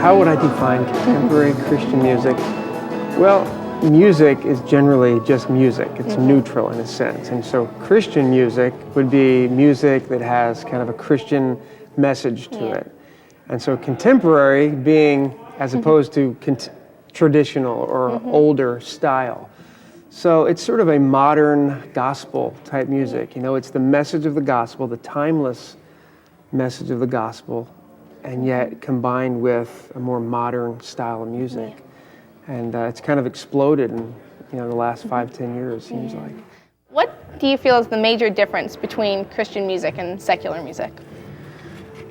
How would I define contemporary Christian music? Well, music is generally just music. It's neutral in a sense. And so Christian music would be music that has kind of a Christian message to it. And so contemporary being as opposed to traditional or older style. So it's sort of a modern gospel type music. You know, it's the message of the gospel, the timeless message of the gospel, and yet combined with a more modern style of music. And it's kind of exploded in the last 5-10 years, seems like. What do you feel is the major difference between Christian music and secular music?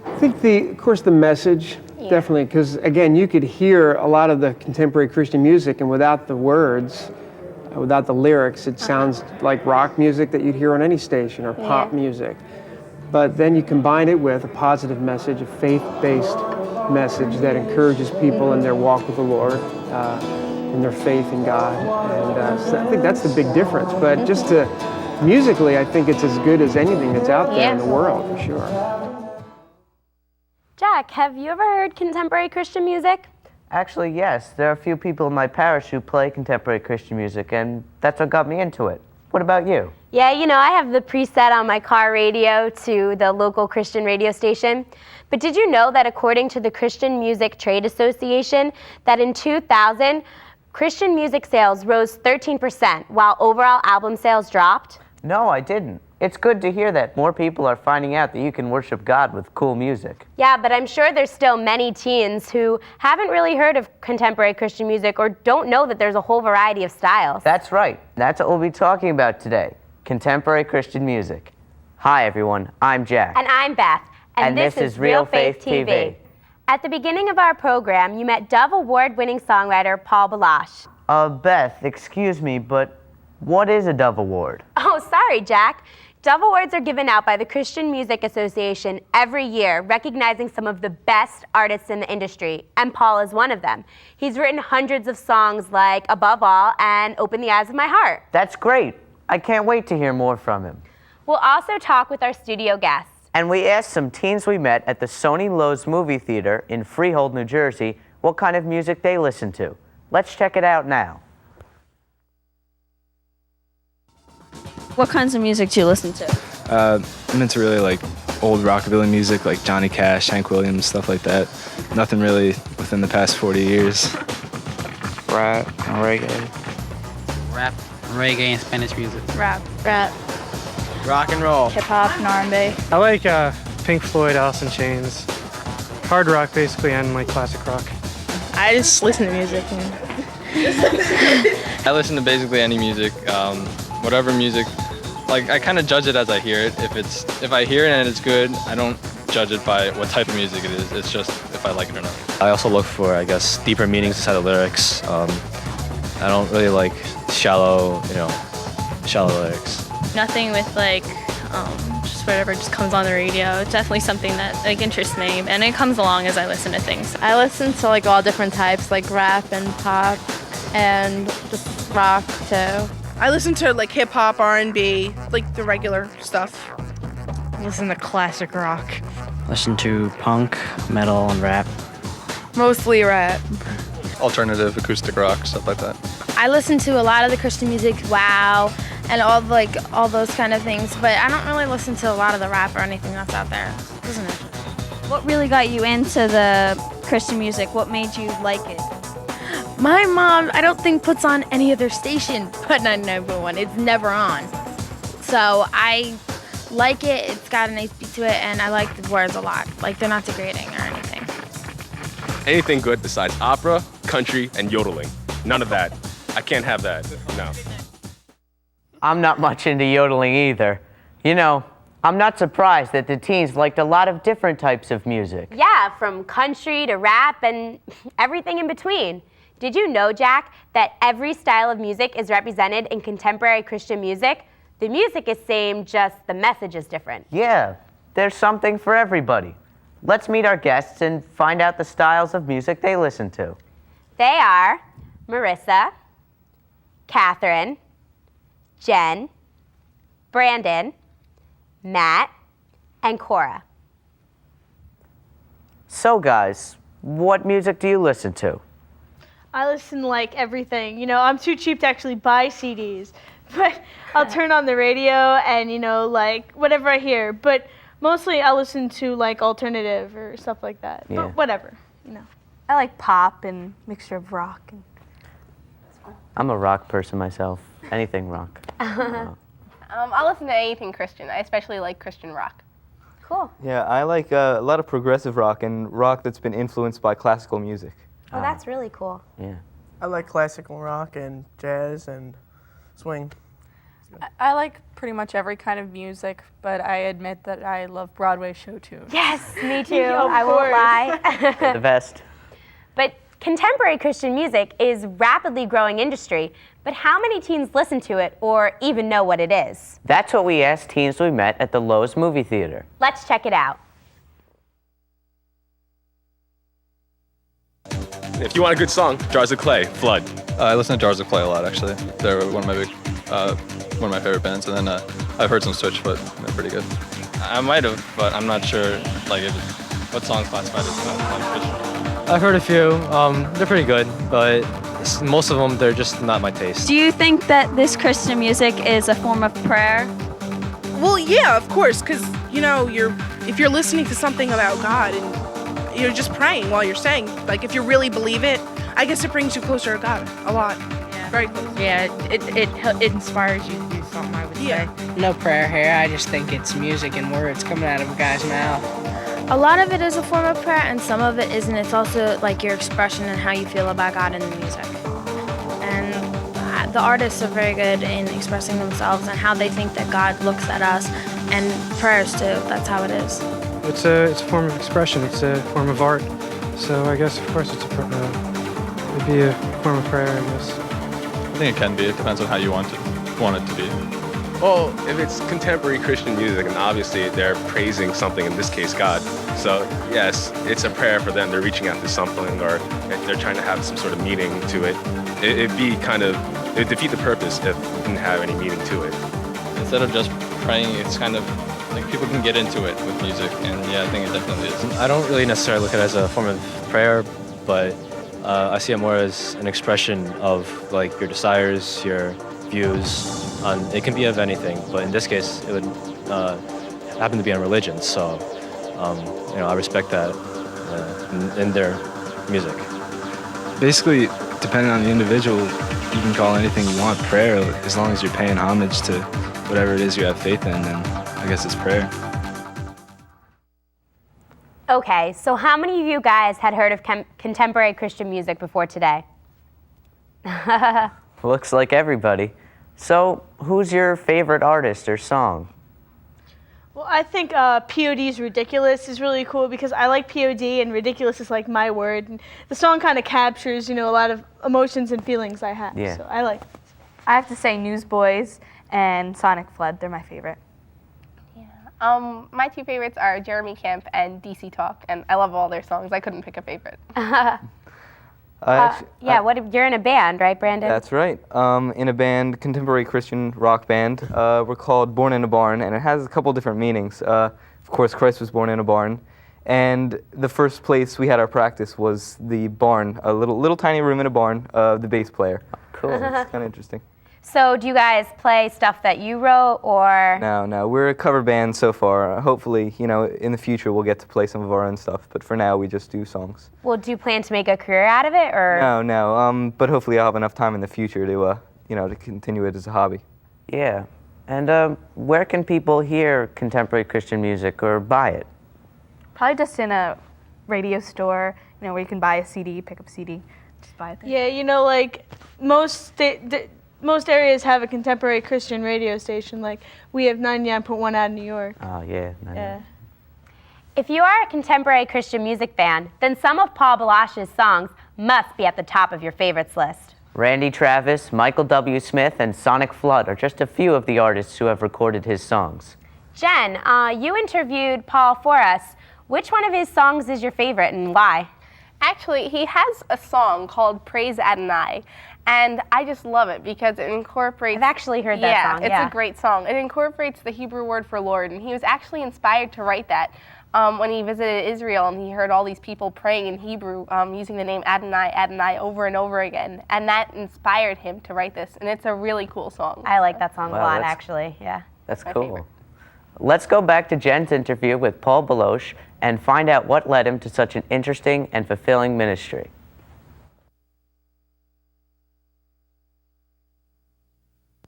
I think of course the message, definitely, because again, you could hear a lot of the contemporary Christian music, and without the words, without the lyrics, it sounds like rock music that you'd hear on any station, or pop music. But then you combine it with a positive message, a faith-based message that encourages people in their walk with the Lord, in their faith in God. And so I think that's the big difference. But just musically, I think it's as good as anything that's out there in the world, for sure. Jack, have you ever heard contemporary Christian music? Actually, yes. There are a few people in my parish who play contemporary Christian music, and that's what got me into it. What about you? Yeah, I have the preset on my car radio to the local Christian radio station. But did you know that according to the Christian Music Trade Association, that in 2000, Christian music sales rose 13%, while overall album sales dropped? No, I didn't. It's good to hear that more people are finding out that you can worship God with cool music. Yeah, but I'm sure there's still many teens who haven't really heard of contemporary Christian music or don't know that there's a whole variety of styles. That's right. That's what we'll be talking about today, contemporary Christian music. Hi, everyone. I'm Jack. And I'm Beth. And this is Real Faith TV. At the beginning of our program, you met Dove Award-winning songwriter Paul Balash. Beth, excuse me, but what is a Dove Award? Oh, sorry, Jack. Dove Awards are given out by the Christian Music Association every year, recognizing some of the best artists in the industry, and Paul is one of them. He's written hundreds of songs like Above All and Open the Eyes of My Heart. That's great. I can't wait to hear more from him. We'll also talk with our studio guests. And we asked some teens we met at the Sony Lowe's movie theater in Freehold, New Jersey, what kind of music they listen to. Let's check it out now. What kinds of music do you listen to? I'm into really like old rockabilly music, like Johnny Cash, Hank Williams, stuff like that. Nothing really within the past 40 years. Rap and reggae. Rap, reggae, and Spanish music. Rap. Rock and roll. Hip-hop and R&B. I like Pink Floyd, Alice in Chains. Hard rock, basically, and like classic rock. I just listen to music. I listen to basically any music, whatever music. Like I kind of judge it as I hear it. If I hear it and it's good, I don't judge it by what type of music it is. It's just if I like it or not. I also look for, I guess, deeper meanings inside the lyrics. I don't really like shallow lyrics. Nothing with like just whatever just comes on the radio. It's definitely something that like interests me, and it comes along as I listen to things. I listen to like all different types, like rap and pop, and just rock too. I listen to like hip hop, R&B, like the regular stuff. I listen to classic rock. Listen to punk, metal, and rap. Mostly rap. Alternative, acoustic rock, stuff like that. I listen to a lot of the Christian music, wow, and all those kind of things, but I don't really listen to a lot of the rap or anything that's out there, isn't it? What really got you into the Christian music? What made you like it? My mom, I don't think, puts on any other station but 99.1. It's never on. So I like it. It's got a nice beat to it, and I like the words a lot. Like, they're not degrading or anything. Anything good besides opera, country, and yodeling. None of that. I can't have that. No. I'm not much into yodeling either. You know, I'm not surprised that the teens liked a lot of different types of music. Yeah, from country to rap and everything in between. Did you know, Jack, that every style of music is represented in contemporary Christian music? The music is same, just the message is different. Yeah, there's something for everybody. Let's meet our guests and find out the styles of music they listen to. They are Marissa, Catherine, Jen, Brandon, Matt, and Cora. So guys, What music do you listen to? I listen to like everything. You know, I'm too cheap to actually buy CDs, but I'll turn on the radio and, you know, like whatever I hear. But mostly I listen to like alternative or stuff like that. Yeah. But whatever, you know. I like pop and mixture of rock. And I'm a rock person myself. Anything rock. I listen to anything Christian. I especially like Christian rock. Cool. Yeah, I like a lot of progressive rock and rock that's been influenced by classical music. Oh, that's really cool. Yeah. I like classical rock and jazz and swing. I like pretty much every kind of music, but I admit that I love Broadway show tunes. Yes, me too. Of I won't lie. They're the best. But contemporary Christian music is rapidly growing industry, but how many teens listen to it or even know what it is? That's what we asked teens we met at the Lowe's movie theater. Let's check it out. If you want a good song, Jars of Clay, Flood. I listen to Jars of Clay a lot, actually. They're one of my favorite bands. And then I've heard some Switch, but they're pretty good. I might have, but I'm not sure. Like, what song's classified as Christian? I've heard a few. They're pretty good, but most of them they're just not my taste. Do you think that this Christian music is a form of prayer? Well, yeah, of course, because, you know, if you're listening to something about God and you're just praying while you're saying, like, if you really believe it, I guess it brings you closer to God a lot. Yeah. Very close. Yeah, it inspires you to do something, I would say. No prayer here. I just think it's music and words coming out of a guy's mouth. A lot of it is a form of prayer, and some of it isn't. It's also like your expression and how you feel about God in the music. And the artists are very good in expressing themselves and how they think that God looks at us, and prayers too. That's how it is. It's a form of expression. It's a form of art. So I guess, of course, it'd be a form of prayer, I guess. I think it can be. It depends on how you want it to be. Well, if it's contemporary Christian music, and obviously they're praising something, in this case God, so yes, it's a prayer for them. They're reaching out to something, or they're trying to have some sort of meaning to it. It'd defeat the purpose if it didn't have any meaning to it. Instead of just praying, it's kind of like people can get into it with music, and yeah, I think it definitely is. I don't really necessarily look at it as a form of prayer, but I see it more as an expression of like your desires, your views. It can be of anything, but in this case, it would happen to be on religion. So, I respect that in their music. Basically, depending on the individual, you can call anything you want prayer, as long as you're paying homage to whatever it is you have faith in, then I guess it's prayer. Okay, so how many of you guys had heard of contemporary Christian music before today? Looks like everybody. So, who's your favorite artist or song? Well, I think POD's Ridiculous is really cool because I like POD and ridiculous is like my word. And the song kind of captures, a lot of emotions and feelings I have. Yeah. So I like it. I have to say Newsboys and Sonic Flood. They're my favorite. Yeah. My two favorites are Jeremy Camp and DC Talk, and I love all their songs. I couldn't pick a favorite. You're in a band, right, Brandon? That's right. In a band, contemporary Christian rock band. We're called Born in a Barn, and it has a couple different meanings. Of course, Christ was born in a barn, and the first place we had our practice was the barn, a little tiny room in a barn of the bass player. Cool. It's kind of interesting. So do you guys play stuff that you wrote, or? No, we're a cover band so far. Hopefully, in the future we'll get to play some of our own stuff, but for now we just do songs. Well, do you plan to make a career out of it, or? No, but hopefully I'll have enough time in the future to, to continue it as a hobby. Yeah, and where can people hear contemporary Christian music or buy it? Probably just in a radio store, where you can buy a CD, pick up a CD, just buy it there. Yeah, like most areas have a contemporary Christian radio station. Like we have 99.1 out in New York. Oh, yeah. Yeah. If you are a contemporary Christian music fan, then some of Paul Balash's songs must be at the top of your favorites list. Randy Travis, Michael W. Smith, and Sonic Flood are just a few of the artists who have recorded his songs. Jen, you interviewed Paul for us. Which one of his songs is your favorite and why? Actually, he has a song called Praise Adonai, And I just love it because it incorporates... I've actually heard that song, it's a great song. It incorporates the Hebrew word for Lord, and he was actually inspired to write that when he visited Israel, and he heard all these people praying in Hebrew using the name Adonai, Adonai over and over again, and that inspired him to write this, and it's a really cool song. I like that song a Wow, lot, that's- actually, yeah. That's cool. Let's go back to Jen's interview with Paul Beloche and find out what led him to such an interesting and fulfilling ministry.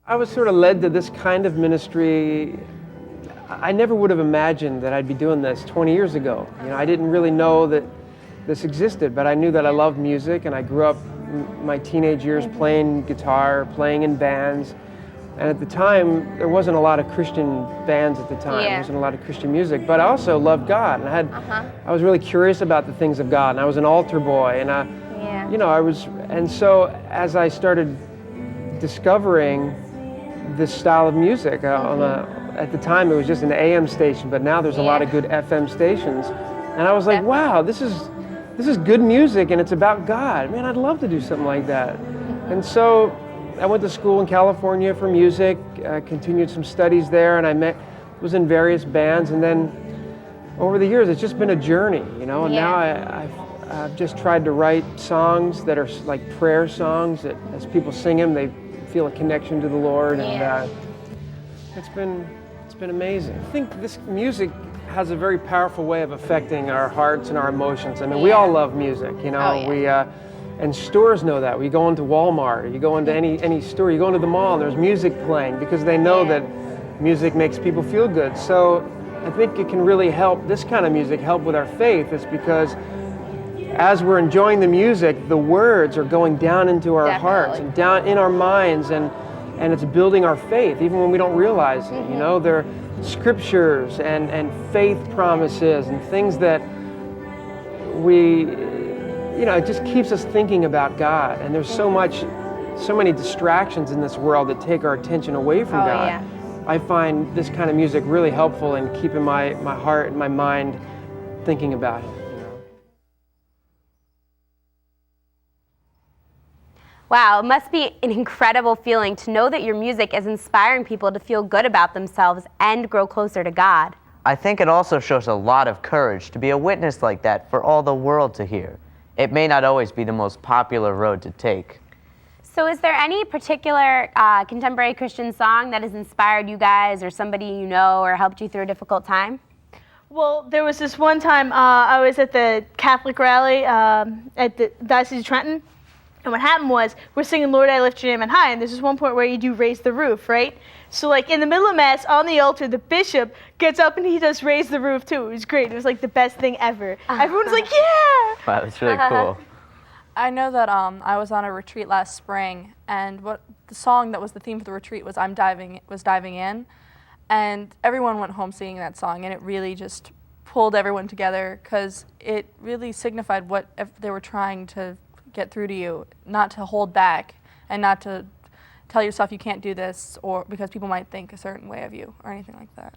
I was sort of led to this kind of ministry. I never would have imagined that I'd be doing this 20 years ago. You know, I didn't really know that this existed, but I knew that I loved music, and I grew up my teenage years playing guitar, playing in bands. And at the time, there wasn't a lot of Christian bands at the time. There wasn't a lot of Christian music, but I also loved God. And I was really curious about the things of God, and I was an altar boy, and you know, and so as I started discovering this style of music at the time it was just an AM station, but now there's a lot of good FM stations, and I was like, wow, this is good music, and it's about God. Man, I'd love to do something like that. And so I went to school in California for music, continued some studies there, and was in various bands, and then over the years it's just been a journey, you know. And now I've just tried to write songs that are like prayer songs that as people sing them, they feel a connection to the Lord, and it's been amazing. I think this music has a very powerful way of affecting our hearts and our emotions. I mean, we all love music, you know. And stores know that. We go into Walmart, you go into any store, you go into the mall, and there's music playing because they know that music makes people feel good. So I think it can really help, this kind of music, help with our faith, is because as we're enjoying the music, the words are going down into our hearts and down in our minds, and it's building our faith, even when we don't realize it. You know, they're scriptures and faith promises and things that we, you know, it just keeps us thinking about God. And there's so many distractions in this world that take our attention away from God. I find this kind of music really helpful in keeping my heart and my mind thinking about it. Wow, it must be an incredible feeling to know that your music is inspiring people to feel good about themselves and grow closer to God. I think it also shows a lot of courage to be a witness like that for all the world to hear. It may not always be the most popular road to take. So is there any particular contemporary Christian song that has inspired you guys or somebody you know or helped you through a difficult time? Well, there was this one time I was at the Catholic rally at the Diocese of Trenton. And what happened was, we're singing Lord, I Lift Your Name on High, and there's this one point where you do Raise the Roof, right? So like in the middle of Mass, on the altar, the bishop gets up and he does Raise the Roof too. It was great. It was like the best thing ever. Everyone's like, yeah! Wow, that's really cool. I know that I was on a retreat last spring, and what the song that was the theme for the retreat was Diving In, and everyone went home singing that song, and it really just pulled everyone together because it really signified what they were trying to get through to you, not to hold back and not to tell yourself you can't do this or because people might think a certain way of you or anything like that.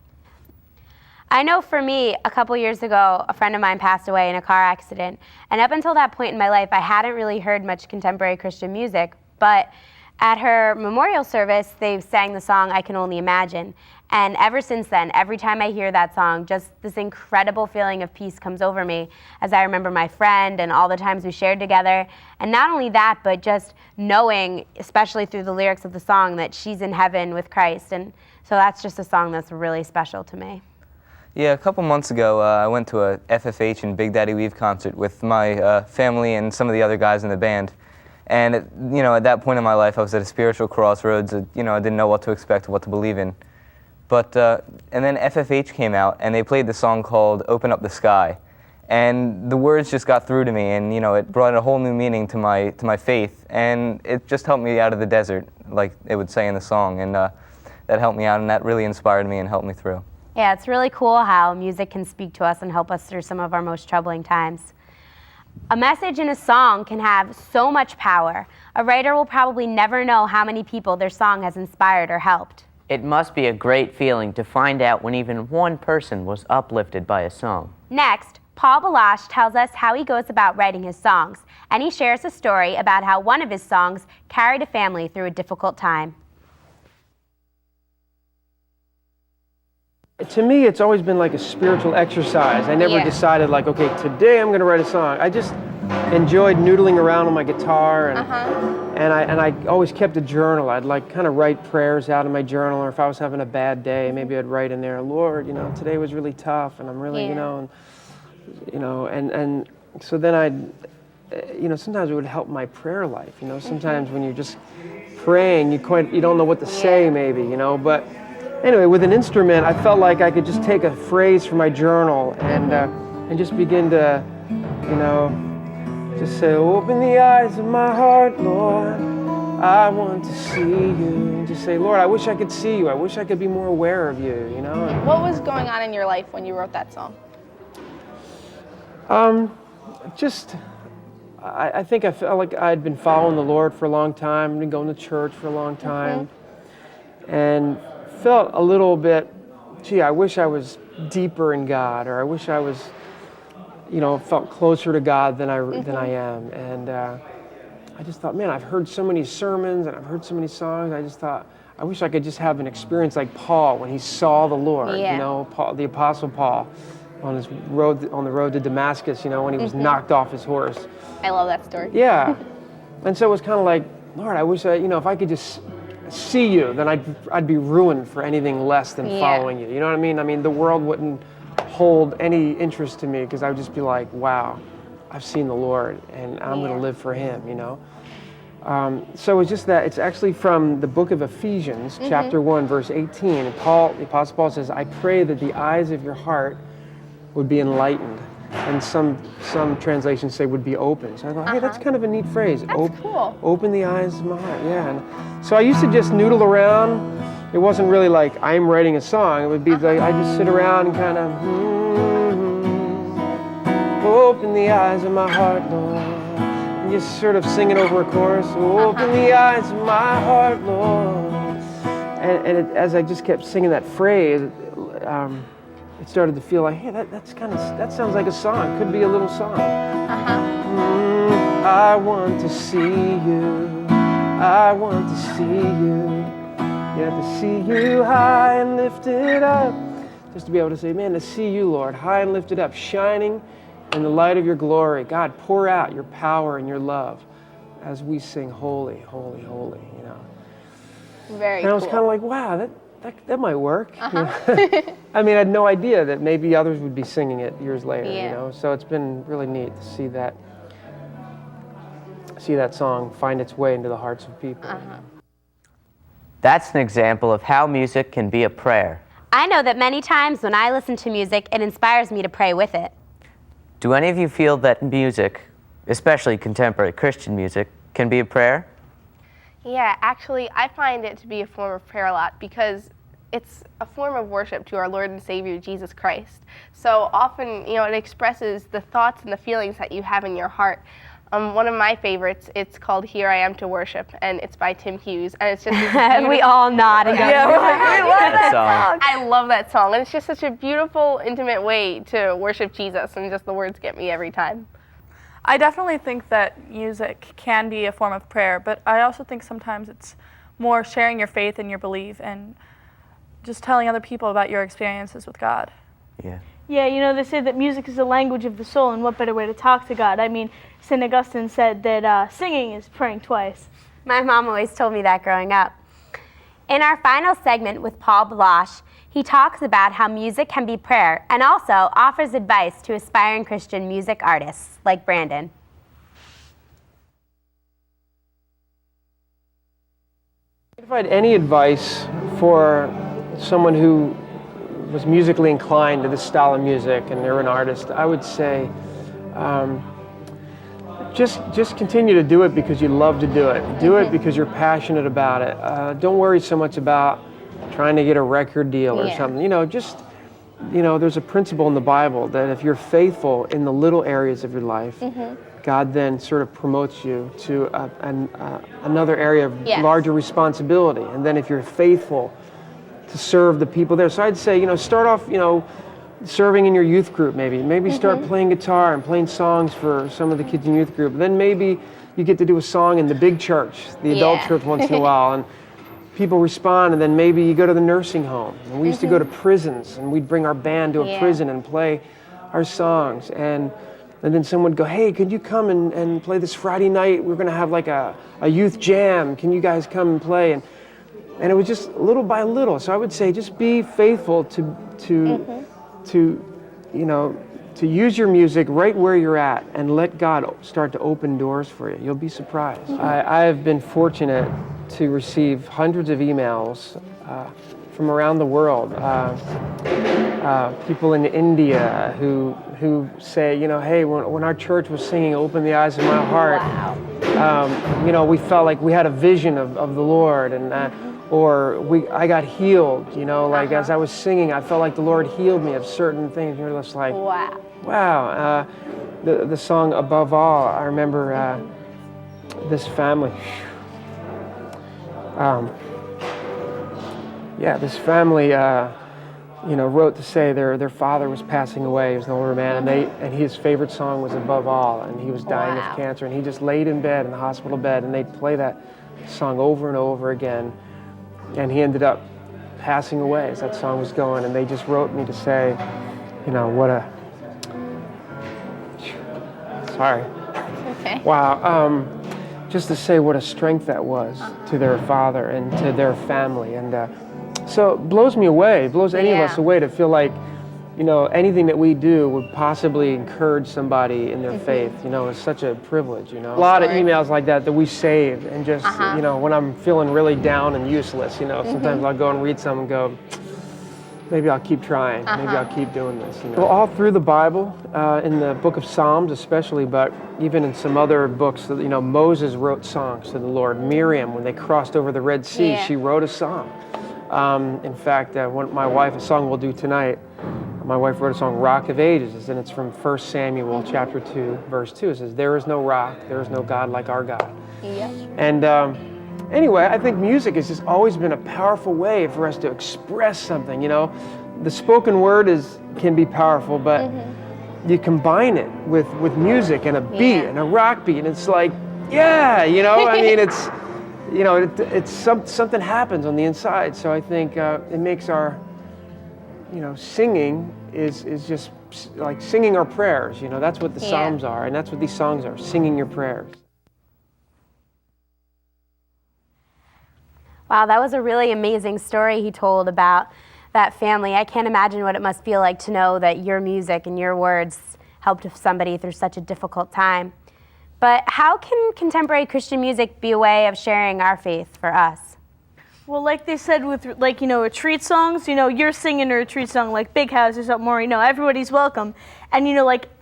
I know for me, a couple years ago, a friend of mine passed away in a car accident, and up until that point in my life, I hadn't really heard much contemporary Christian music, but at her memorial service, they sang the song I Can Only Imagine. And ever since then, every time I hear that song, just this incredible feeling of peace comes over me as I remember my friend and all the times we shared together. And not only that, but just knowing, especially through the lyrics of the song, that she's in heaven with Christ. And so that's just a song that's really special to me. Yeah, a couple months ago, I went to a FFH and Big Daddy Weave concert with my family and some of the other guys in the band. And at that point in my life, I was at a spiritual crossroads. I didn't know what to expect, what to believe in. But and then FFH came out, and they played the song called "Open Up the Sky," and the words just got through to me, and it brought a whole new meaning to my faith, and it just helped me out of the desert, like it would say in the song, and that helped me out, and that really inspired me and helped me through. Yeah, it's really cool how music can speak to us and help us through some of our most troubling times. A message in a song can have so much power. A writer will probably never know how many people their song has inspired or helped. It must be a great feeling to find out when even one person was uplifted by a song. Next, Paul Balash tells us how he goes about writing his songs, and he shares a story about how one of his songs carried a family through a difficult time. To me, it's always been like a spiritual exercise. I never decided like, okay, today I'm going to write a song. I just enjoyed noodling around on my guitar, and I always kept a journal. I'd like kind of write prayers out in my journal, or if I was having a bad day, maybe I'd write in there, Lord, you know, today was really tough, and I'm really, and so then I'd, sometimes it would help my prayer life. You know, sometimes when you're just praying, you don't know what to say, maybe, but. Anyway, with an instrument, I felt like I could just take a phrase from my journal and just begin to, just say, open the eyes of my heart, Lord. I want to see you. And just say, Lord, I wish I could see you. I wish I could be more aware of you, What was going on in your life when you wrote that song? I think I felt like I'd been following the Lord for a long time. I'd been going to church for a long time. And felt a little bit, gee, I wish I was deeper in God, or I wish I was, felt closer to God than I am. And I just thought, man, I've heard so many sermons and I've heard so many songs. I just thought, I wish I could just have an experience like Paul when he saw the Lord. Paul, the Apostle Paul, on the road to Damascus. When he was knocked off his horse. I love that story. Yeah, and so it was kind of like, Lord, I wish if I could just see you, then I'd be ruined for anything less than following you. You know what I mean? I mean, the world wouldn't hold any interest to me because I would just be like, wow, I've seen the Lord and I'm going to live for Him, So it's just that, it's actually from the book of Ephesians, chapter 1, verse 18. And the Apostle Paul says, I pray that the eyes of your heart would be enlightened. And some translations say would be open. So I thought, hey, that's kind of a neat phrase. That's cool. Open the eyes of my heart, And so I used to just noodle around. It wasn't really like I'm writing a song. It would be like I just sit around and kind of, open the eyes of my heart, Lord. And just sort of sing it over a chorus. Open the eyes of my heart, Lord. And as I just kept singing that phrase, it started to feel like, hey, that sounds like a song. Could be a little song. I want to see you. I want to see you. To see you high and lifted up. Just to be able to say, man, to see you, Lord, high and lifted up, shining in the light of your glory. God, pour out your power and your love as we sing, holy, holy, holy. Very and I was kind of like, wow, that might work. I mean, I had no idea that maybe others would be singing it years later. So it's been really neat to see that song find its way into the hearts of people. That's an example of how music can be a prayer. I know that many times when I listen to music, it inspires me to pray with it. Do any of you feel that music, especially contemporary Christian music, can be a prayer? Yeah, actually, I find it to be a form of prayer a lot because it's a form of worship to our Lord and Savior, Jesus Christ. So often, it expresses the thoughts and the feelings that you have in your heart. One of my favorites, it's called Here I Am to Worship, and it's by Tim Hughes. And it's just we all nod and go, we love that song. I love that song, and it's just such a beautiful, intimate way to worship Jesus, and just the words get me every time. I definitely think that music can be a form of prayer, but I also think sometimes it's more sharing your faith and your belief and just telling other people about your experiences with God. Yeah. Yeah, they say that music is the language of the soul, and what better way to talk to God? I mean, St. Augustine said that singing is praying twice. My mom always told me that growing up. In our final segment with Paul Balash, he talks about how music can be prayer and also offers advice to aspiring Christian music artists like Brandon. If I had any advice for someone who was musically inclined to this style of music and they're an artist, I would say just continue to do it because you love to do it. Do it because you're passionate about it. Don't worry so much about trying to get a record deal or something. There's a principle in the Bible that if you're faithful in the little areas of your life, God then sort of promotes you to another area of larger responsibility. And then if you're faithful to serve the people there. So I'd say, start off, serving in your youth group, maybe start playing guitar and playing songs for some of the kids in youth group. Then maybe you get to do a song in the big church, the adult church once in a while, and people respond, and then maybe you go to the nursing home. And we used to go to prisons, and we'd bring our band to a prison and play our songs. And then someone would go, hey, could you come and play this Friday night? We're gonna have like a youth jam. Can you guys come and play? And it was just little by little. So I would say just be faithful to use your music right where you're at and let God start to open doors for you. You'll be surprised. I have been fortunate to receive hundreds of emails from around the world. People in India who say, hey, when our church was singing "Open the Eyes of My Heart," we felt like we had a vision of the Lord, and I got healed. As I was singing, I felt like the Lord healed me of certain things. You're just like, wow. The song "Above All," I remember this family. This family, wrote to say their father was passing away. He was an older man, and his favorite song was "Above All," and he was dying of cancer, and he just laid in bed, in the hospital bed, and they'd play that song over and over again, and he ended up passing away as that song was going, and they just wrote me to say, sorry. Okay. Wow. Just to say what a strength that was to their father and to their family. And so it blows me away. It blows any of us away to feel like, anything that we do would possibly encourage somebody in their faith. It's such a privilege, A lot of emails like that we save, and just, when I'm feeling really down and useless, sometimes I'll go and read some and go, maybe I'll keep trying. Maybe I'll keep doing this. Well, all through the Bible, in the book of Psalms especially, but even in some other books, Moses wrote songs to the Lord. Miriam, when they crossed over the Red Sea, she wrote a song. In fact, my wife, a song we'll do tonight, my wife wrote a song, "Rock of Ages," and it's from 1 Samuel chapter 2, verse 2. It says, "There is no rock, there is no God like our God." And anyway, I think music has just always been a powerful way for us to express something. The spoken word can be powerful, but you combine it with music and a beat and a rock beat, and it's like, it's something happens on the inside. So I think it makes our singing is just like singing our prayers. That's what the Psalms are, and that's what these songs are, singing your prayers. Wow, that was a really amazing story he told about that family. I can't imagine what it must feel like to know that your music and your words helped somebody through such a difficult time. But how can contemporary Christian music be a way of sharing our faith for us? Well, like they said with retreat songs, you're singing a retreat song like Big House or something more, everybody's welcome. And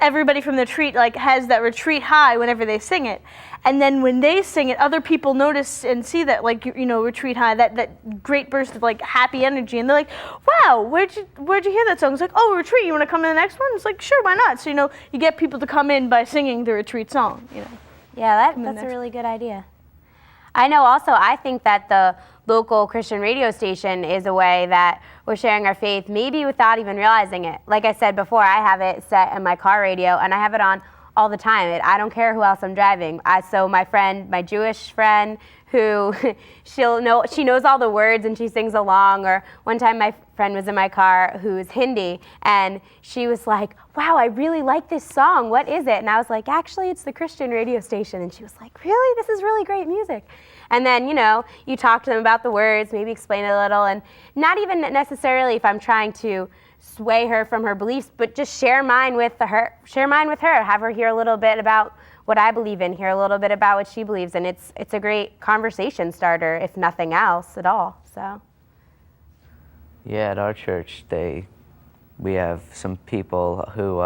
everybody from the retreat has that retreat high whenever they sing it. And then when they sing it, other people notice and see that retreat high, that great burst of happy energy, and they're like, wow, where'd you hear that song? It's like, oh, retreat, you want to come to the next one? It's like, sure, why not? So you get people to come in by singing the retreat song. Yeah, that's a really good idea. I know also, I think that the local Christian radio station is a way that we're sharing our faith, maybe without even realizing it. Like I said before, I have it set in my car radio, and I have it on all the time. I don't care who else I'm driving. So my Jewish friend, who she knows all the words and she sings along. Or one time my friend was in my car who's Hindi, and she was like, wow, I really like this song. What is it? And I was like, actually, it's the Christian radio station. And she was like, really? This is really great music. And then, you talk to them about the words, maybe explain it a little, and not even necessarily if I'm trying to sway her from her beliefs, but just share mine with her, have her hear a little bit about what I believe in, hear a little bit about what she believes in. It's a great conversation starter, if nothing else at all. So. Yeah, at our church, we have some people who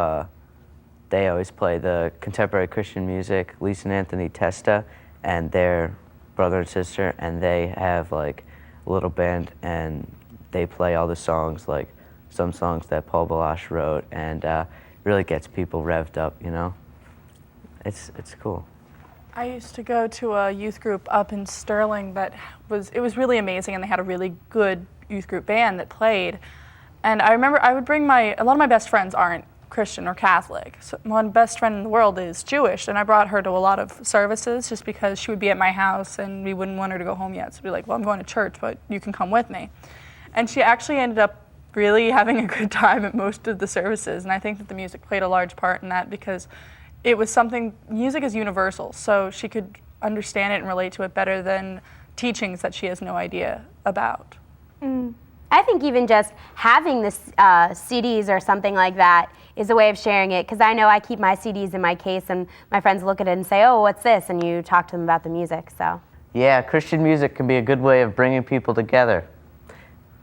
they always play the contemporary Christian music, Lisa and Anthony Testa, and their brother and sister, and they have a little band, and they play all the songs, some songs that Paul Balash wrote, and really gets people revved up, It's cool. I used to go to a youth group up in Sterling it was really amazing, and they had a really good youth group band that played. And I remember I would bring a lot of my best friends aren't Christian or Catholic. So my best friend in the world is Jewish, and I brought her to a lot of services just because she would be at my house and we wouldn't want her to go home yet. So we'd be like, well, I'm going to church, but you can come with me. And she actually ended up really having a good time at most of the services, and I think that the music played a large part in that because it was something, music is universal, so she could understand it and relate to it better than teachings that she has no idea about. I think even just having the CDs or something like that is a way of sharing it, because I know I keep my CDs in my case and my friends look at it and say, oh, what's this? And you talk to them about the music, so. Yeah, Christian music can be a good way of bringing people together.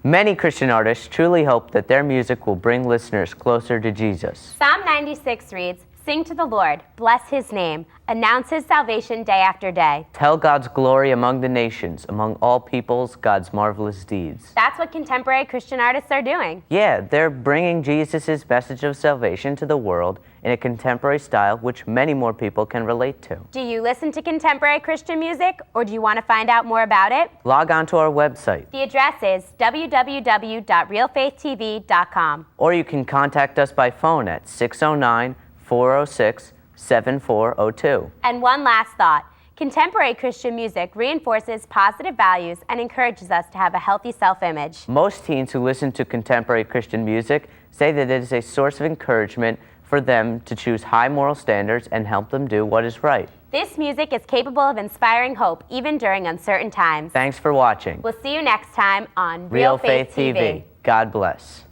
Many Christian artists truly hope that their music will bring listeners closer to Jesus. Psalm 96 reads, sing to the Lord, bless his name, announce his salvation day after day. Tell God's glory among the nations, among all peoples, God's marvelous deeds. That's what contemporary Christian artists are doing. Yeah, they're bringing Jesus' message of salvation to the world in a contemporary style which many more people can relate to. Do you listen to contemporary Christian music, or do you want to find out more about it? Log on to our website. The address is www.realfaithtv.com. Or you can contact us by phone at 609-406-7402. And one last thought. Contemporary Christian music reinforces positive values and encourages us to have a healthy self-image. Most teens who listen to contemporary Christian music say that it is a source of encouragement for them to choose high moral standards and help them do what is right. This music is capable of inspiring hope even during uncertain times. Thanks for watching. We'll see you next time on Real Faith TV. God bless.